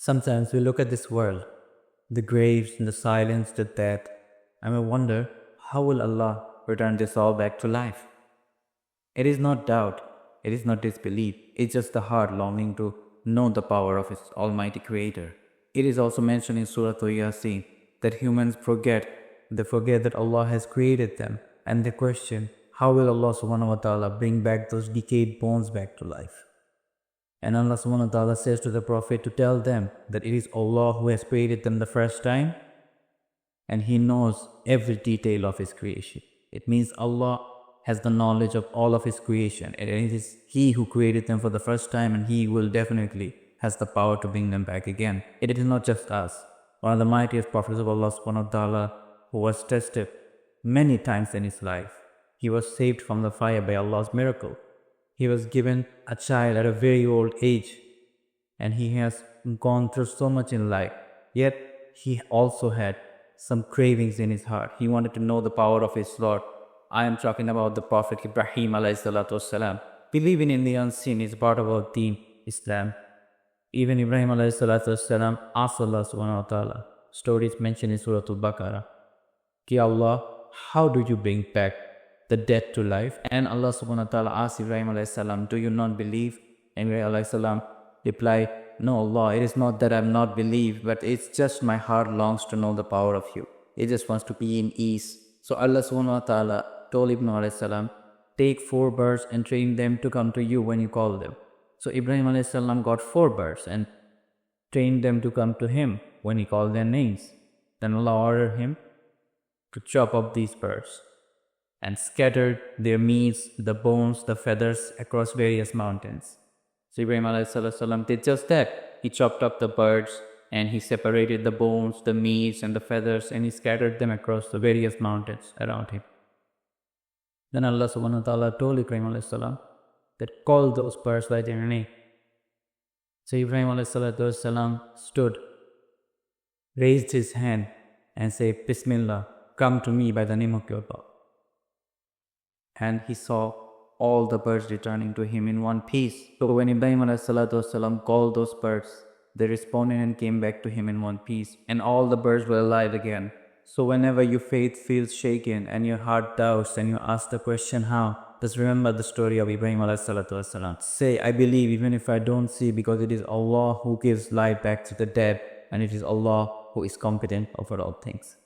Sometimes we look at this world, the graves and the silence, the death, and we wonder, how will Allah return this all back to life? It is not doubt, it is not disbelief, it's just the heart longing to know the power of its Almighty Creator. It is also mentioned in Surah Yasin that humans they forget that Allah has created them, and they question, how will Allah subhanahu wa ta'ala bring back those decayed bones back to life? And Allah subhanahu wa ta'ala says to the Prophet to tell them that it is Allah who has created them the first time, and He knows every detail of His creation. It means Allah has the knowledge of all of His creation, and it is He who created them for the first time, and He will definitely has the power to bring them back again. It is not just us. One of the mightiest prophets of Allah subhanahu wa ta'ala, who was tested many times in his life, he was saved from the fire by Allah's miracle. He was given a child at a very old age, and he has gone through so much in life. Yet he also had some cravings in his heart. He wanted to know the power of his Lord. I am talking about the Prophet Ibrahim alayhi salatu wasalam. Believing in the unseen is part of our deen, Islam. Even Ibrahim alayhi salatu wasalam asked Allah subhanahu wa ta'ala. Stories mentioned in Surah Al-Baqarah. Ki Allah, how do you bring back the dead to life? And Allah subhanahu wa ta'ala asked Ibrahim alayhi salam, do you not believe? And Ibrahim alayhi salam replied, no Allah, it is not that I am not believe, but it's just my heart longs to know the power of you. It just wants to be in ease. So Allah subhanahu wa ta'ala told Ibrahim alayhi salam, take 4 birds and train them to come to you when you call them. So Ibrahim alayhi salam got 4 birds and trained them to come to him when he called their names. Then Allah ordered him to chop up these birds and scattered their meats, the bones, the feathers across various mountains. So Ibrahim alayhi salam did just that. He chopped up the birds and he separated the bones, the meats and the feathers, and he scattered them across the various mountains around him. Then Allah subhanahu wa ta'ala told Ibrahim alayhi salam that call those birds by their name. So Ibrahim alayhi salam stood, raised his hand and said, Bismillah, come to me by the name of your Lord. And he saw all the birds returning to him in one piece. So when Ibrahim alayhi called those birds, they responded and came back to him in one piece, and all the birds were alive again. So whenever your faith feels shaken and your heart doubts and you ask the question how, just remember the story of Ibrahim alayhi. Say, I believe even if I don't see, because it is Allah who gives life back to the dead, and it is Allah who is competent over all things.